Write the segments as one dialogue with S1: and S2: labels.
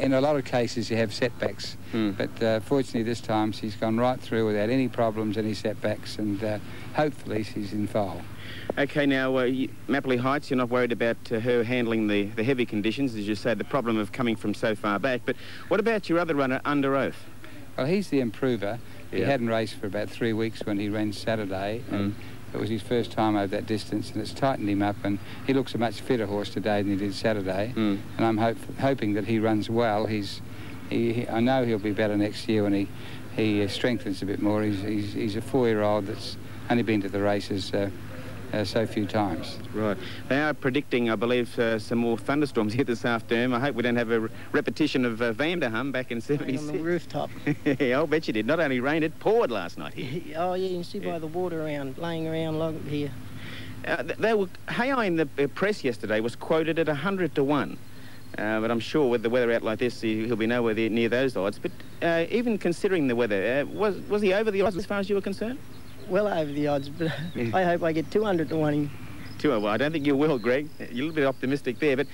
S1: in a lot of cases you have setbacks, but fortunately this time she's gone right through without any problems, any setbacks, and hopefully she's in file.
S2: Okay, now, Mapperley Heights, you're not worried about her handling the heavy conditions, as you said, the problem of coming from so far back, but what about your other runner, Under Oath?
S1: Well, he's the improver. He hadn't raced for about 3 weeks when he ran Saturday, and it was his first time over that distance, and it's tightened him up, and he looks a much fitter horse today than he did Saturday, and I'm hoping that he runs well. I know he'll be better next year when he strengthens a bit more. He's a 4-year-old that's only been to the races so few times. Right. They are predicting, I believe, some more thunderstorms here this afternoon. I hope we don't have a repetition of Vanderham back in 76.
S3: On the rooftop.
S2: Yeah, I'll bet you did. Not only rained, it poured last night here.
S3: Oh, yeah, you can see by the water laying around like here.
S2: HAYAI in the press yesterday was quoted at 100 to 1. But I'm sure with the weather out like this, he'll be nowhere near those odds. But even considering the weather, was he over the odds as far as you were concerned?
S3: Well over the odds, but I hope I get 200 to 1 him.
S2: Well, I don't think you will, Greg. You're a little bit optimistic there, but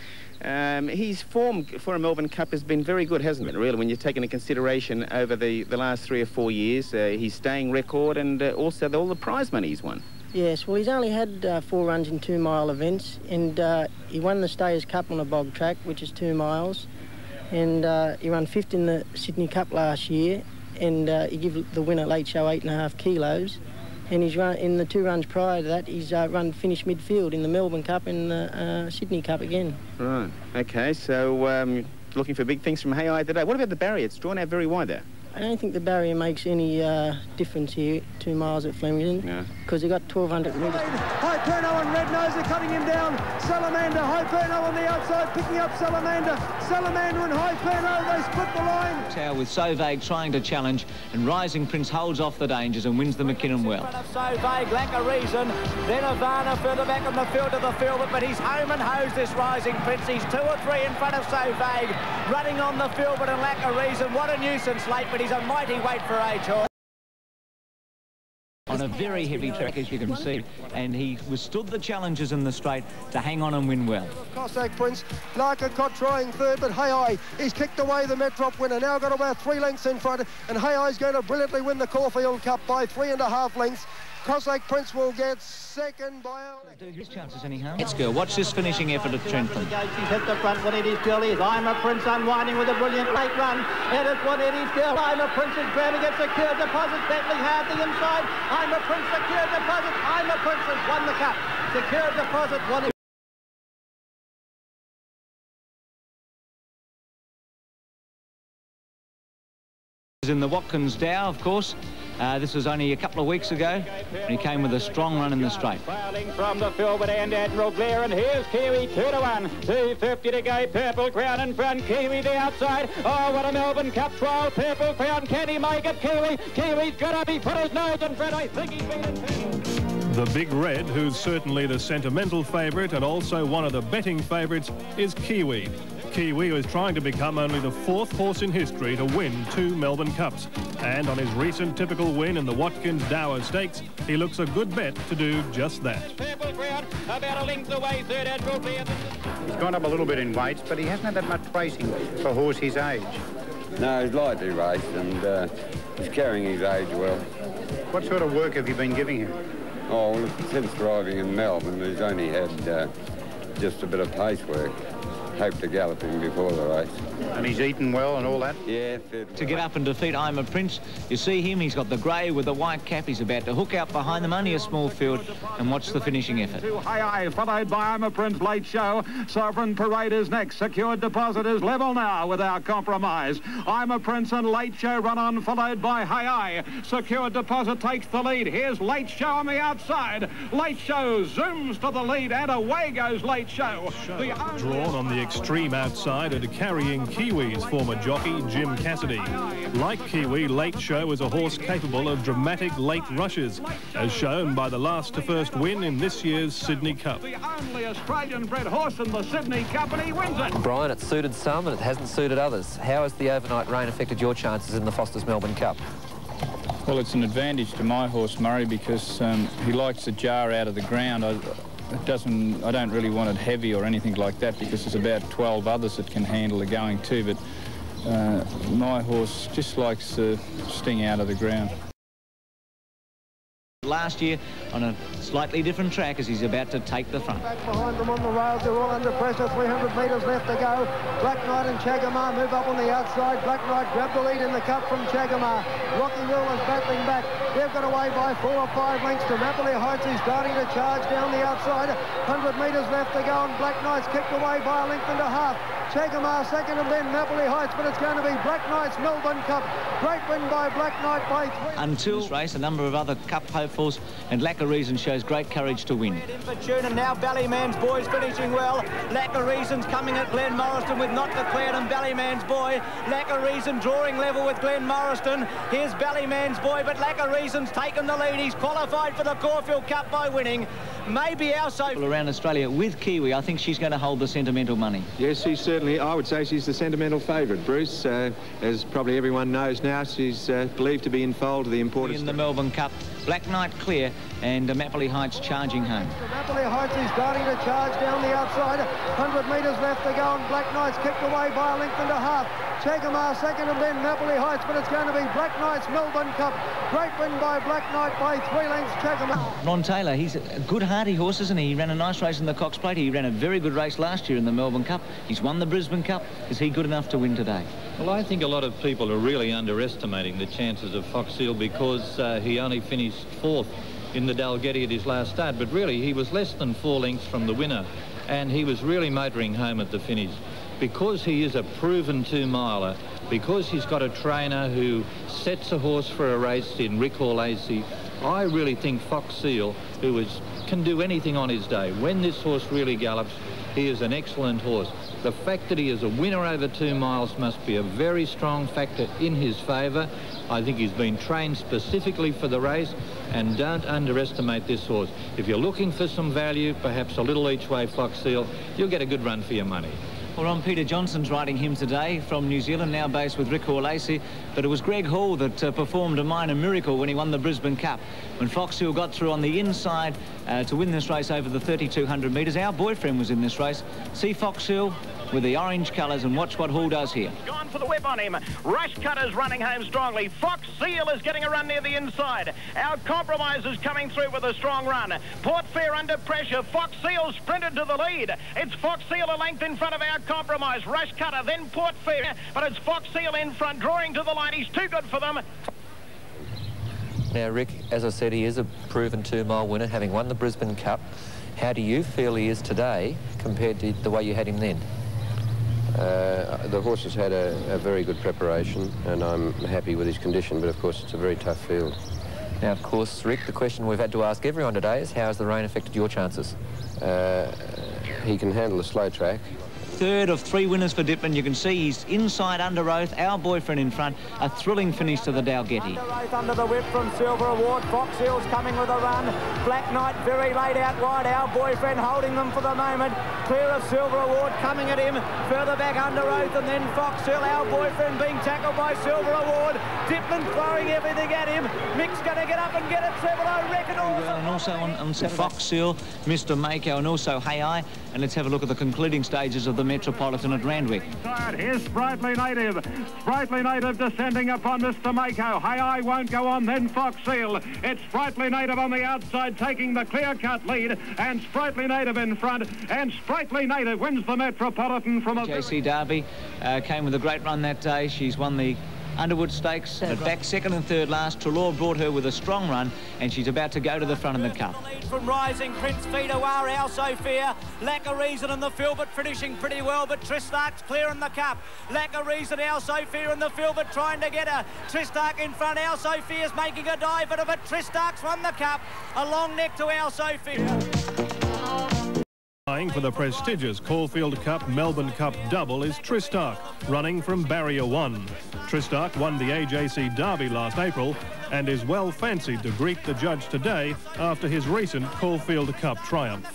S2: his form for a Melbourne Cup has been very good, hasn't it, really, when you take into consideration over the last 3 or 4 years, his staying record and also all the prize money he's won.
S3: Yes, well, he's only had 4 runs in 2-mile events, and he won the Stayers Cup on a bog track, which is 2 miles, and he ran 5th in the Sydney Cup last year, and he gave the winner Late Show 8.5 kilos. And he's run in the 2 runs prior to that. He's finished midfield in the Melbourne Cup and the Sydney Cup again. Right.
S2: Okay. So looking for big things from HAYAI today. What about the barrier? It's drawn out very wide there.
S3: I don't think the barrier makes any difference here, 2 miles at Flemington, because they've got 1,200 metres.
S4: Hyperno and Red Nose are cutting him down. Salamander, Hyperno on the outside, picking up Salamander. Salamander and Hyperno, they split the line.
S5: Tower with So Vague trying to challenge, and Rising Prince holds off the dangers and wins the McKinnon well.
S6: In front of So Vague, lack of reason. Then Avaney further back on the field of the field, but he's home and hose, this Rising Prince. He's 2 or 3 in front of So Vague, running on the field, but in lack of reason. What a nuisance late, but he's a mighty weight for age horse.
S5: On a very heavy track, as you can see, and he withstood the challenges in the straight to hang on and win well.
S4: Cossack Prince, Larkin-Cott trying third, but HAYAI, he's kicked away the Metrop winner, now got about 3 lengths in front, and HAYAI's going to brilliantly win the Caulfield Cup by 3.5 lengths. Cossack Prince will get second by...
S5: His chances anyhow. Let's go. Watch this finishing effort at Trentham.
S6: He's hit the front. What Eddie's girl is. IMAPRINCE unwinding with a brilliant late run. It is what Eddie's girl. IMAPRINCE is grabbing it. Secure Deposit battling hard the inside. IMAPRINCE, Secure Deposit. IMAPRINCE has won the cup. Secure Deposit won it.
S5: In the Watkins Dow, of course. This was only a couple of weeks ago, and he came with a strong run in the straight.
S7: Filing from the Filbert and Admiral Blair, and here's Kiwi 2 to 1, 2.50 to go. Purple Crown in front, Kiwi the outside. Oh, what a Melbourne Cup trial! Purple Crown, can he make it? Kiwi's got to be put his nose in front. I think he's been in front.
S8: The Big Red, who's certainly the sentimental favourite and also one of the betting favourites, is Kiwi. Kiwi is trying to become only the 4th horse in history to win 2 Melbourne Cups. And on his recent typical win in the Watkins Dower Stakes, he looks a good bet to do just that.
S7: Purple Crown, about a length away, third Admiral Blair.
S9: He's gone up a little bit in weights, but he hasn't had that much racing for a horse his age.
S10: No, he's lightly raced and he's carrying his age well.
S9: What sort of work have you been giving him?
S10: Oh, well, since driving in Melbourne, he's only had just a bit of pace work. Hope to gallop him before the race.
S9: And he's eaten well and all that?
S10: Yeah.
S5: To get up and defeat IMAPRINCE, you see him, he's got the grey with the white cap. He's about to hook out behind them, only a small field, and watch the finishing effort.
S7: HAYAI, followed by IMAPRINCE, Late Show. Sovereign Parade is next. Secured Deposit is level now without compromise. IMAPRINCE and Late Show run on, followed by HAYAI. Secured Deposit takes the lead. Here's Late Show on the outside. Late Show zooms to the lead, and away goes Late Show.
S8: Drawn on the extreme outside and carrying Kiwi's former jockey, Jim Cassidy. Like Kiwi, Late Show is a horse capable of dramatic late rushes, as shown by the last to first win in this year's Sydney Cup.
S7: The only Australian-bred horse in the Sydney Cup, and he wins it.
S11: Brian, it suited some and it hasn't suited others. How has the overnight rain affected your chances in the Foster's Melbourne Cup?
S1: Well, it's an advantage to my horse, Murray, because he likes to jar out of the ground. I don't really want it heavy or anything like that, because there's about 12 others that can handle the going too, but
S12: my horse just likes to sting out of the ground.
S5: Last year on a slightly different track as he's about to take the front.
S4: Back behind them on the rails, they're all under pressure, 300 metres left to go. Black Knight and Chagamar move up on the outside. Black Knight grabbed the lead in the cup from Chagamar. Rocky Will is battling back. They've got away by 4 or 5 lengths to Mapley Heights, who's starting to charge down the outside. 100 metres left to go, and Black Knight's kicked away by a length and a half. Chagamar second, and then Mapley Heights, but it's going to be Black Knight's Melbourne Cup. Great win by Black Knight by 3.
S5: Until this race, a number of other cup hopefuls, and Lack of Reason shows great courage to win.
S6: In for tune, and now Ballyman's Boy's finishing well. Lack of Reason's coming at Glen Morriston with Not Declared and Ballyman's Boy. Lack of Reason drawing level with Glen Morriston. Here's Ballyman's Boy, but Lack of Reason's taken the lead. He's qualified for the Caulfield Cup by winning. Maybe our Sophia.
S5: Around Australia with Kiwi, I think she's going to hold the sentimental money.
S13: Yes, she's certainly, I would say she's the sentimental favourite, Bruce. As probably everyone knows now, she's believed to be in foal to the importance.
S5: In the Melbourne Cup, Black Knight clear and Mapley Heights charging home.
S4: Mapley Heights is starting to charge down the outside. 100 metres left to go, and Black Knight's kicked away by a length and a half. Chagamar second, and then Mapley Heights, but it's going to be Black Knight's Melbourne Cup. Great win by Black Knight by 3 lengths. Chagamar.
S5: Ron Taylor, he's a good hardy horse, isn't he? He ran a nice race in the Cox Plate. He ran a very good race last year in the Melbourne Cup. He's won the Brisbane Cup. Is he good enough to win today?
S14: Well, I think a lot of people are really underestimating the chances of Fox Seal because he only finished 4th in the Dalgety at his last start, but really he was less than 4 lengths from the winner, and he was really motoring home at the finish. Because he is a proven 2-miler, because he's got a trainer who sets a horse for a race in Rick Lacey, I really think Fox Seal, who can do anything on his day, when this horse really gallops, he is an excellent horse. The fact that he is a winner over 2 miles must be a very strong factor in his favour. I think he's been trained specifically for the race, and don't underestimate this horse. If you're looking for some value, perhaps a little each way Fox Seal, you'll get a good run for your money.
S5: Well, Ron, Peter Johnson's riding him today from New Zealand, now based with Rick Lacey, but it was Greg Hall that performed a minor miracle when he won the Brisbane Cup. When Fox Hill got through on the inside to win this race over the 3,200 metres, our boyfriend was in this race. See Fox Hill with the orange colours and watch what Hall does here.
S15: Gone for the whip on him. Rush Cutter's running home strongly. Fox Seal is getting a run near the inside. Our Compromise is coming through with a strong run. Port Fair under pressure. Fox Seal sprinted to the lead. It's Fox Seal a length in front of Our Compromise. Rush Cutter, then Port Fair, but it's Fox Seal in front, drawing to the line. He's too good for them.
S11: Now, Rick, as I said, he is a proven 2-mile winner, having won the Brisbane Cup. How do you feel he is today compared to the way you had him then?
S16: The horse has had a very good preparation, and I'm happy with his condition, but of course it's a very tough field.
S11: Now, of course, Rick, the question we've had to ask everyone today is how has the rain affected your chances?
S16: He can handle a slow track.
S5: Third of 3 winners for Dipman. You can see he's inside Under Oath, our boyfriend in front. A thrilling finish to the Dalgety.
S6: Under Oath under the whip from Silver Award. Fox Hill's coming with a run. Black Knight very late out wide. Our boyfriend holding them for the moment. Clear of Silver Award coming at him. Further back Under Oath, and then Fox Hill. Our boyfriend being tackled by Silver Award. Dipman throwing everything at him. Mick's going to get up and get it. 7-0 record also.
S5: And also on Fox Hill, Mr. Mako, and also HAYAI. And let's have a look at the concluding stages of the Metropolitan at Randwick.
S7: Here's Sprightly Native. Sprightly Native descending upon Mr. Mako. HAYAI won't go on, then Fox Seal. It's Sprightly Native on the outside taking the clear-cut lead, and Sprightly Native in front, and Sprightly Native wins the Metropolitan from a...
S5: JC Derby came with a great run that day. She's won the Underwood Stakes, but back second and third last. Trelaw brought her with a strong run, and she's about to go to the front of the Cup.
S6: From Rising Prince, Fidawar, Our Sophia, Lack of Reason in the field, but finishing pretty well, but Tristark's clear in the Cup. Lack of Reason, Our Sophia in the field, but trying to get her. Tristark in front, Our Sophia's making a dive at her, but Tristark's won the Cup. A long neck to Our Sophia.
S8: For the prestigious Caulfield Cup Melbourne Cup double is Tristark, running from Barrier 1. Tristark won the AJC Derby last April and is well fancied to greet the judge today after his recent Caulfield Cup triumph.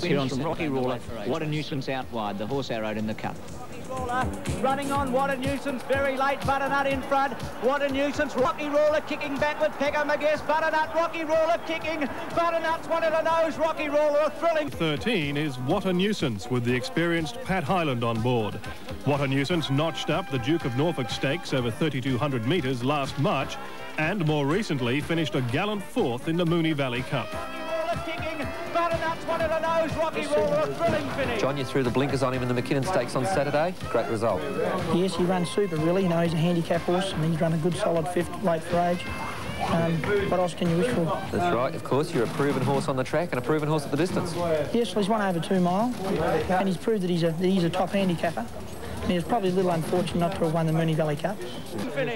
S5: Here on some Rocky Roller. What a nuisance out wide, the horse arrowed in the Cup.
S6: Running on, What a Nuisance, very late, Butternut in front. What a Nuisance, Rocky Roller kicking back with Pegger McGuess. Butternut, Rocky Roller kicking. Butternut's one of the nose, Rocky Roller, a thrilling.
S8: 13 is What a Nuisance with the experienced Pat Hyland on board. What a Nuisance notched up the Duke of Norfolk Stakes over 3,200 metres last March and more recently finished a gallant 4th in the Moonee Valley Cup.
S6: Butternut's one of the nose, Rocky Roller, a thrilling finish.
S11: John, you threw the blinkers on him in the McKinnon Stakes on Saturday. Great result.
S17: Yes, he runs super, really. You know, he's a handicap horse and he's run a good solid 5th, late for age. What else can you wish for?
S11: That's right, of course. You're a proven horse on the track and a proven horse at the distance.
S17: Yes, well, he's won over 2 mile and he's proved that he's a top handicapper. And he was probably a little unfortunate not to have won the Moonee Valley Cup.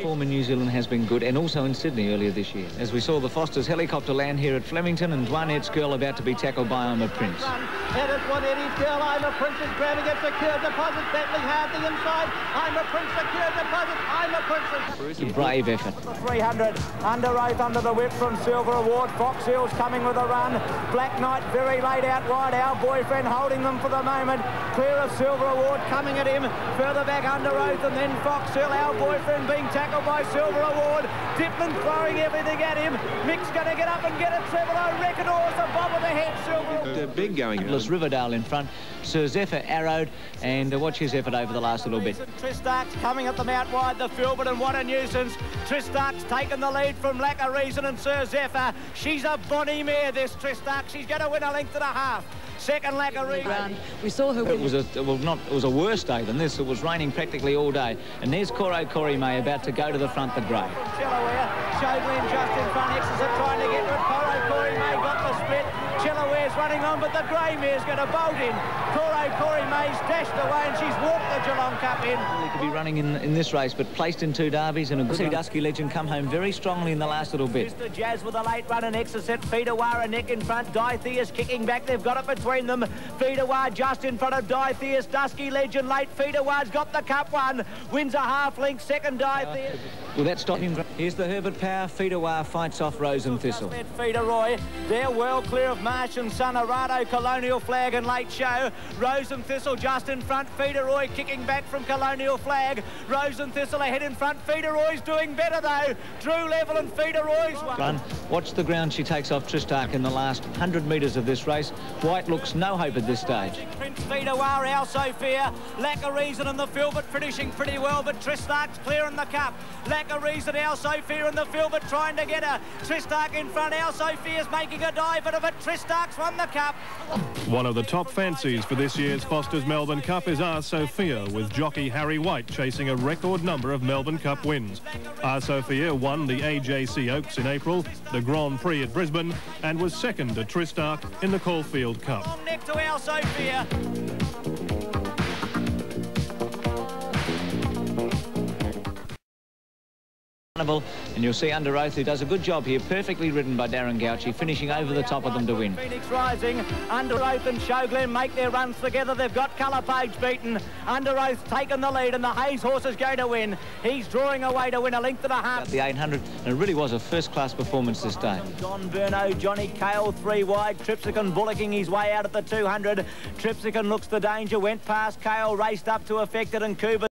S5: Form in New Zealand has been good, and also in Sydney earlier this year, as we saw the Fosters helicopter land here at Flemington, and Dwanet's Girl about to be tackled by IMAPRINCE.
S6: Headed one, Eddie's Girl, IMAPRINCE is grabbing it, secure deposit, battling hard the inside. IMAPRINCE, secure deposit, IMAPRINCE.
S5: A brave effort.
S6: 300, under oath under the whip from Silver Award. Fox Hill's coming with a run. Black Knight very late out wide. Our Boyfriend holding them for the moment. Clear of Silver Award coming at him. Further back under oath and then Fox Hill. Our Boyfriend being tackled by Silver Award. Dipman throwing everything at him. Mick's going to get up and get it. Treble record horse, a bob of the head, Silver.
S13: They're big going.
S5: Riverdale in front. Sir Zephyr arrowed, and watch his effort over the last little bit.
S6: Tristark's coming at them out wide, the Filbert, and What a Nuisance. Tristark's taken the lead from Lack of Reason and Sir Zephyr. She's a bonny mare, this Tristark. She's going to win a length and a half. Second Lack of Reason.
S5: We saw her. It was a worse day than this. It was raining practically all day. And there's Corrie May about to go to the front, the grey.
S6: Chillaware, Showglen just in front. Exeter trying to get to it. Corrie May got the split. Chillaware's running on, but the grey mare's going to bolt in. Corrie May's dashed away and she's walked the Geelong Cup in.
S5: He could be running in this race, but placed in 2 derbies and a good Dusky Legend come home very strongly in the last little bit.
S6: Mr. Jazz with a late run and Exeter. Feedawar neck in front. Dietheus kicking back. They've got it between them. Feedawar just in front of Dietheus. Dusky Legend late. Feedawar's got the cup one. Wins a half length. Second Dietheus.
S5: Will that stop him? Here's the Herbert Power. Feedawar fights off Rose and Thistle.
S6: Feederoy. They're well clear of Marsh and Son, Arado, Colonial Flag and Late Show. Rose and Thistle just in front. Feederoy kicking back from Colonial Flag. Rose and Thistle ahead in front. Feederoy's doing better though. Drew Level and Feederoy's
S5: run. Watch the ground she takes off Tristark in the last 100 metres of this race. White looks no hope at this stage.
S6: Prince Feederwar, Our Sophia, Lack of Reason and the Filbert finishing pretty well, but Tristark's clearing the cup. Lack of Reason, Our Sophia and the Filbert trying to get her. Tristark in front. Our Sophia's making a dive out of it. Tristark's won the cup.
S8: One of the top fancies for this year's Foster's Melbourne Cup is Our Sophia, with jockey Harry White chasing a record number of Melbourne Cup wins. Our Sophia won the AJC Oaks in April, the Grand Prix at Brisbane, and was second at Tristark in the Caulfield Cup.
S6: Next to Our Sophia.
S5: And you'll see Under Oath, who does a good job here, perfectly ridden by Darren Gauchi, finishing over the top of them to win.
S6: Phoenix Rising, Under Oath and Showglen make their runs together. They've got Colour Page beaten. Under Oath taken the lead and the Hayes horse is going to win. He's drawing away to win a length and a half.
S5: The 800, and it really was a first-class performance this day.
S6: Don Burno, Johnny Cale, 3 wide. Tripsicon bullocking his way out at the 200. Tripsicon looks the danger, went past Cale, raced up to Affected and Cuba.